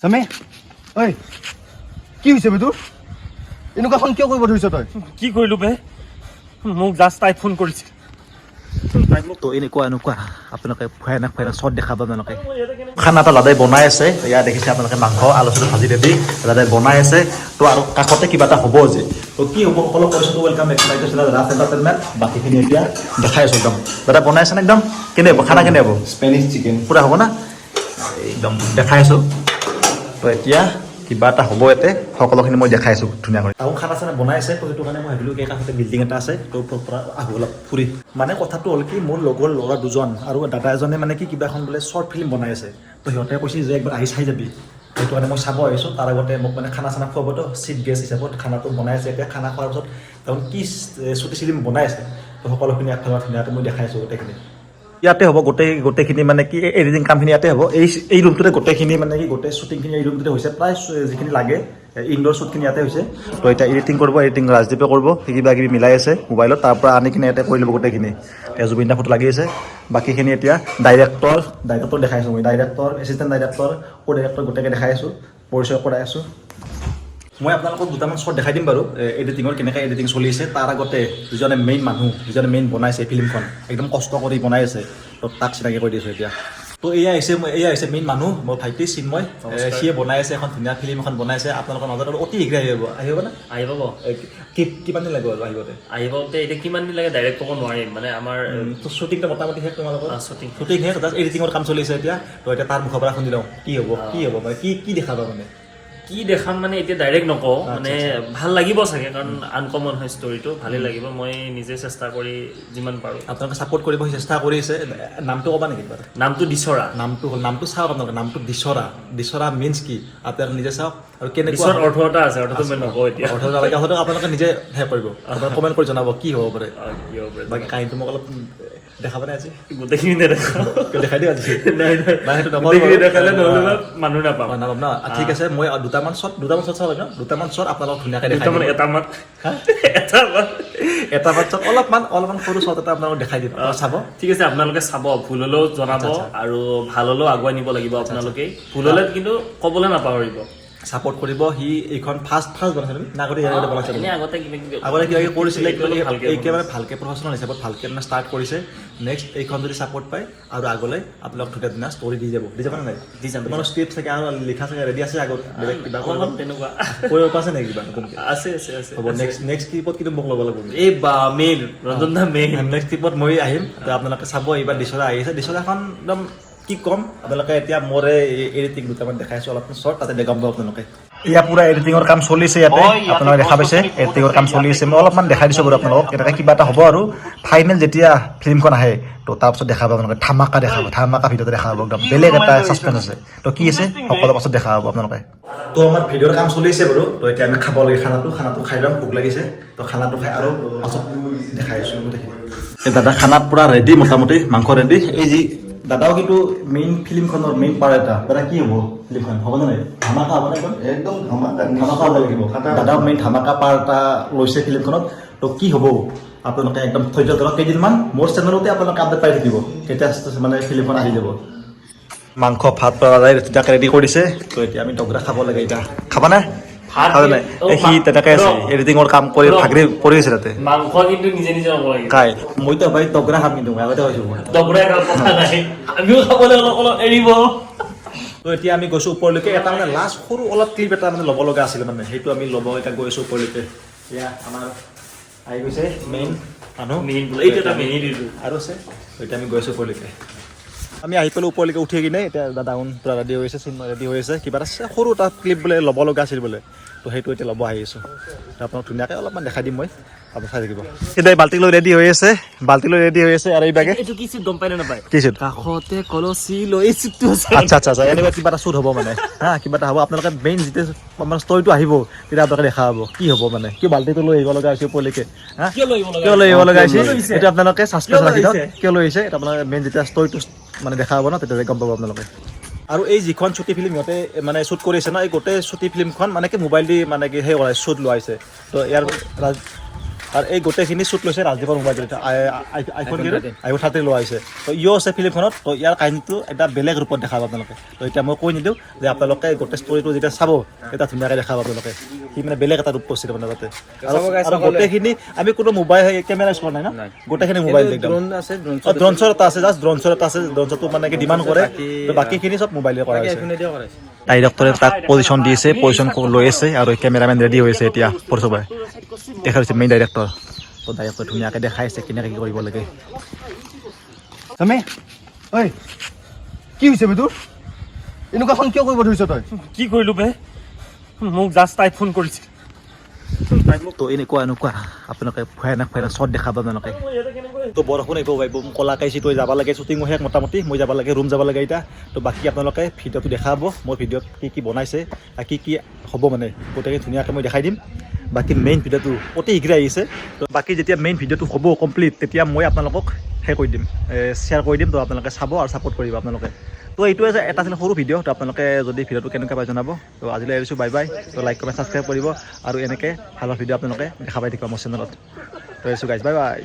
Sami, oi, কি হৈছে বে তোৰ? এনেকুৱাখন কিয় কৰিব ধৰিছ তই? কি কৰিলো বে মোক জাষ্ট তাই ফোন কৰিছিল তো এনেকুৱা আপোনালোকে ভয়ানক চট দেখাব আপোনালোকে খানা এটা দাদাই বনাই আছে ইয়াত দেখিছে আপোনালোকে মাংস আলু চালু ভাজি ৰেডি দাদাই বনাই আছে তো আৰু কাষতে কিবা এটা হ'ব যে তো কি হ'ব সকলো কৈছোঁ welcome back to rough entertainment বাকীখিনি এতিয়া দেখাই আছোঁ একদম দাদা বনাই আছে নে একদম কেনে হ'ব খানা কেনে হ'ব স্পেনিছ চিকেন পূৰা হ'ব না একদম দেখাই আছোঁ তো এতিয়া কিবা এটা হ'ব ইয়াতে সকলোখিনি মই দেখাই আছোঁ ধুনীয়াকৈ আৰু খানা চানা বনাই আছে তো সেইটো কাৰণে মই ভাবিলোঁ কি কাষতে বিল্ডিং এটা আছে তো পৰা আহোঁ অলপ ফুৰি মানে কথাটো হ'ল কি মোৰ লগৰ ল'ৰা দুজন আৰু দাদা এজনে মানে কি কিবা এখন বোলে শ্বৰ্ট ফিল্ম বনাই আছে তো সিহঁতে কৈছে যে একবাৰ আহি চাই যাবি সেইটো কাৰণে মই চাব আহিছোঁ তাৰ আগতে মোক মানে খানা চানা খুৱাবতো চিফ গেষ্ট হিচাপত খানাটো বনাই আছে এতিয়া খানা খোৱাৰ পিছত তাৰমানে কি চুটি চিলিম বনাই আছে তো সকলোখিনি একফালে ধুনীয়াকৈ মই দেখাই আছোঁ গোটেইখিনি ইয়াতে হ'ব গোটেইখিনি মানে কি এডিটিং কামখিনি ইয়াতে হ'ব এই ৰুমটোতে গোটেইখিনি মানে কি গোটেই শ্বুটিংখিনি এই ৰুমটোতে হৈছে প্ৰায় যিখিনি লাগে ইনডোৰ শ্বুটখিনি ইয়াতে হৈছে তো এতিয়া এডিটিং কৰিব এডিটিং ৰাজদীপে কৰিব কিবা কিবি মিলাই আছে মোবাইলত তাৰ পৰা আনি কিনে ইয়াতে কৰি ল'ব গোটেইখিনি এতিয়া জুবিন দা ফটো লাগি আছে বাকীখিনি এতিয়া ডাইৰেক্টৰ দেখাই আছোঁ মই ডাইৰেক্টৰ এছিষ্টেণ্ট ডাইৰেক্টৰ কো ডাইৰেক্টৰ গোটেইকে দেখাই আছোঁ পৰিচয় কৰাই আছোঁ মই আপোনালোকক দুটামান শ্বট দেখাই দিম বাৰু এডিটিঙৰ কেনেকৈ এডিটিং চলি আছে তাৰ আগতে যিজনে মেইন মানুহ যিজনে মেইন বনাইছে ফিল্মখন একদম কষ্ট কৰি বনাই আছে তো তাক চিনাকি কৰি দিছোঁ এতিয়া তো এয়া হৈছে মেইন মানুহ মোৰ ভাইটি চিন্ময় সিয়ে বনাই আছে এখন ধুনীয়া ফিল্ম এখন বনাইছে আপোনালোকৰ মাজত অতি শীঘ্ৰে আহিব না আহিব কিমান দিন লাগিব আৰু আহিবতে আহিবতে এতিয়া কিমান দিন লাগে ডাইৰেক্ট ক'ব নোৱাৰিম মানে আমাৰ শ্বুটিংটো মোটামুটি শেষ তোমালোকৰ শ্বুটিং শেষ জাষ্ট এডিটিঙৰ কাম চলি আছে এতিয়া তো এতিয়া তাৰ মুখৰ পৰা শুনি লওঁ কি হ'ব মানে কি দেখাবা মানে কি দেখাম মানে এতিয়া ডাইৰেক্ট নকওঁ মানে ভাল লাগিব চাগে কাৰণ আনকমন হয় ষ্টৰিটো ভালেই লাগিব মই নিজে চেষ্টা কৰি যিমান পাৰোঁ আপোনালোকে ছাপোৰ্ট কৰিব চেষ্টা কৰিছে নামটো ক'বা নেকি বাৰু নামটো দিছৰা নামটো চাওক আপোনালোকে নামটো দিছৰা মিনছ কি আপোনালোকে নিজে চাওক আৰু দিছৰ অৰ্থ এটা আছে অৰ্থটো মই নকওঁ এতিয়া অৰ্থ আপোনালোকে নিজে হে কৰিব আপোনালোকে কমেণ্ট কৰি জনাব কি হ'ব পাৰে কি হ'ব পাৰে বাকী কাহিনীটো মোক অলপ দেখাব নে আজি গোটেইখিনি নেদেখাওঁ দেখাই দিওঁ আজি সেইটো দেখালে নহ'লে মানুহ নাপাম নাপাম ন ঠিক আছে মই দুটামান শ্বট চাব ন দুটামান শ্বট আপোনালোকক ধুনীয়াকৈ দেখাই এটামান শ্বট অলপমান সৰু শ্বট এটা আপোনালোকক দেখাই দিম চাব ঠিক আছে আপোনালোকে চাব ভুল হ'লেও জনাব আৰু ভাল হ'লেও আগুৱাই নিব লাগিব আপোনালোকে ভুল হ'লে কিন্তু ক'বলৈ নাপাহৰিব ছাপোৰ্ট কৰিব সি এইখন ফাৰ্ষ্ট বনাইছে তুমি আগতে বনাইছে আগতে কিবা কৰিছিলে একেবাৰে ভালকৈ প্ৰফেশ্যনেল হিচাপত ভালকৈ মানে ষ্টাৰ্ট কৰিছে নেক্সট এইখন যদি ছাপোৰ্ট পায় আৰু আগলৈ আপোনালোক ধুনীয়া ধুনীয়া ষ্টৰি দি যাব নাই দি যাম তোমাৰ স্ক্ৰিপ্ট চাগে আৰু লিখা চাগে ৰেডি আছে আগত বেলেগ কিবা তেনেকুৱা কৰিব আছে নেকি কিবা আছে হ'ব নেক্সট ক্লিপত কিন্তু মোক ল'ব লাগিব এই বা main Ranjan da main next ক্লিপত মই আহিম আপোনালোকে চাব এইবাৰ দিছৰা আহিছে দিছৰাখন একদম কি ক'ম আপোনালোকে এতিয়া মোৰে এডিটিং দুটামান দেখাইছোঁ অলপমান শ্বৰ্ট তাতে গম পাব আপোনালোকে এয়া পুৰা এডিটিঙৰ কাম চলিছে ইয়াতে আপোনালোকে দেখা পাইছে এডিটিঙৰ কাম চলি আছে মই অলপমান দেখাই দিছোঁ বাৰু আপোনালোকক এনেকৈ কিবা এটা হ'ব আৰু ফাইনেল যেতিয়া ফিল্মখন আহে তো তাৰপিছত দেখাব আপোনালোকে ধামাকা ভিডিঅ'তে দেখা হ'ব একদম বেলেগ এটা ছাছপেঞ্চ আছে তো কি আছে সকলো পাছত দেখা হ'ব আপোনালোকে তো আমাৰ ভিডিঅ'ৰ কাম চলিছে বাৰু তো এতিয়া আমি খাব লাগে খানাটো খাই ল'ম ভোক লাগিছে তো খানাটো খাই আৰু পাছত দেখাই আছোঁ গোটেইখিনি দাদা খানা পূৰা ৰেডি মোটামুটি মাংস ৰেডি এই যি দাদাও কিন্তু মেইন ফিল্মখনৰ মেইন পাৰ্ট এটা দাদা কি হ'ব ফিল্মখন হ'বনে নাই ধামাকা হ'বনে একদম ধামাকা হ'ব লাগিব দাদাও মেইন ধামাকা পাৰ্ট এটা লৈছে ফিল্মখনত তো কি হ'ব আপোনালোকে একদম ধৈৰ্য ধৰক কেইদিনমান মোৰ চেনেলতে আপোনালোকে আপডেট পাই থাকিব কেতিয়া মানে ফিল্মখন আহি যাব মাংস ভাত দাদাই ধুনীয়াকৈ ৰেডি কৰিছে তো এতিয়া আমি দগৰা খাব লাগে এতিয়া খাবানে নাই সি তেনেকৈ আছে এডিটিঙৰ কাম কৰি ভাগৰি পৰি আছে তাতে মাংস কিন্তু নিজে ল'ব লাগিব কাই মইতো ভাই দগৰা খাম কিন্তু আগতে কৈছোঁ মই দগৰাই আমিও খাবলৈ অলপ এৰিব তো এতিয়া আমি গৈছোঁ ওপৰলৈকে এটা মানে লাষ্ট সৰু অলপ ক্লিপ এটা মানে ল'ব লগা আছিলে মানে সেইটো আমি ল'ব এতিয়া গৈছোঁ ওপৰলৈকে এতিয়া আমাৰ আহি গৈছে মেইন মানুহ এইটো এটা মেইন দিছোঁ আৰু আছে এতিয়া আমি গৈছোঁ ওপৰলৈকে আমি আহি পেলাই ওপৰলৈকে উঠি কিনে এতিয়া দাদাউন পূৰা ৰেডি হৈ আছে চিনেমা ৰেডি হৈ আছে কিবা এটা সৰু এটা ক্লিপ বোলে ল'ব লগা আছিল বোলে তো সেইটো এতিয়া ল'ব আহিছোঁ তো আপোনাক ধুনীয়াকৈ অলপমান দেখাই দিম মই আপুনি চাই থাকিব এতিয়া বাল্টি লৈ ৰেডি হৈ আছে আৰু এই বাগে এইটো কি চিট গম পাই নে নাপায় কি চিট কাষতে কলচি লৈ চিটটো আছে আচ্ছা এনেকুৱা কিবা এটা শ্বুট হ'ব মানে কিবা এটা হ'ব আপোনালোকে মেইন যেতিয়া মানে ষ্টৰিটো আহিব তেতিয়া আপোনালোকে দেখা হ'ব কি হ'ব মানে কি বাল্টিটো লৈ আহিব লগা হৈছে ওপৰলৈকে কিয় লৈ আহিব লগা হৈছে এইটো আপোনালোকে ছাছপেঞ্চ ৰাখি দিয়ক কিয় লৈ আহিছে এটা আপোনালোকে মেইন যেতিয়া ষ্টৰিটো মানে দেখা হ'ব ন তেতিয়া গম পাব আপোনালোকে আৰু এই যিখন ছুটি ফিল্ম সিহঁতে মানে শ্বুট কৰিছে ন এই গোটেই ছুটি ফিল্মখন মানে কি মোবাইল দি মানে কি সেই কৰা শ্বুট লোৱাইছে তো ইয়াৰ আৰু এই গোটেইখিনি শ্বুট লৈছে ৰাজদীপৰ মোবাইলটো আইফোন 13 লোৱা হৈছে তো ইও আছে ফিল্মখনত তো ইয়াৰ কাহিনীটো এটা বেলেগ ৰূপত দেখাব আপোনালোকে তো এতিয়া মই কৈ নিদিওঁ যে আপোনালোকে গোটেই ষ্টৰিটো যেতিয়া চাব এটা ধুনীয়াকৈ দেখাব আপোনালোকে সি মানে বেলেগ এটা ৰূপ কৰিছে মানে তাতে আৰু গোটেইখিনি আমি কোনো মোবাইল কেমেৰা ইউজ কৰা নাই ন গোটেইখিনি মোবাইল ড্ৰোন শ্বট এটা আছে জাষ্ট ড্ৰোন শ্বট এটা আছে ড্ৰোন শ্বটটো মানে ডিমাণ্ড কৰে তো বাকীখিনি চব মোবাইলে কৰা হৈছে ডাইৰেক্টৰে তাক পজিশ্যন দিছে পজিশ্যন লৈ আছে আৰু কেমেৰামেন ৰেডি হৈছে এতিয়া পৰচবাই দেখা হৈছে মেইন ডাইৰেক্টৰ তো ডাইৰেক্টৰ ধুনীয়াকৈ দেখাইছে কেনেকৈ কি কৰিব লাগে তুমি ঐ কি হৈছে বে তোৰ এনেকুৱা এখন কিয় কৰিব ধৰিছ তই কি কৰিলো বে মোক জাষ্ট তাই ফোন কৰিছে তো এনেকুৱা আপোনালোকে ভয়ানক শ্বট দেখাব আপোনালোকে তো বৰষুণ আহিব পাৰিব কলা কাইছি তই যাব লাগে শ্বুটিং শেষ মোটামুটি মই যাব লাগে ৰুম যাব লাগে এতিয়া তো বাকী আপোনালোকে ভিডিঅ'টো দেখাব মোৰ ভিডিঅ'ত কি বনাইছে আৰু কি হ'ব মানে গোটেইখিনি ধুনীয়াকৈ মই দেখাই দিম বাকী মেইন ভিডিঅ'টো অতি শীঘ্ৰে আহিছে তো বাকী যেতিয়া মেইন ভিডিঅ'টো হ'ব কমপ্লিট তেতিয়া মই আপোনালোকক কৰি দিম শ্বেয়াৰ কৰি দিম তো আপোনালোকে চাব আৰু ছাপোৰ্ট কৰিব আপোনালোকে তো এইটোৱে এটা আছিল সৰু ভিডিঅ' তো আপোনালোকে যদি ভিডিঅ'টো কেনেকুৱা পাই জনাব তো আজিলৈ এৰিছোঁ বাই বাই তো লাইক কমেণ্ট ছাবস্ক্ৰাইব কৰিব আৰু এনেকৈ ভাল ভিডিঅ' আপোনালোকে দেখা পাই থাকিব মোৰ চেনেলত তো এৰিছোঁ গাইজ বাই বাই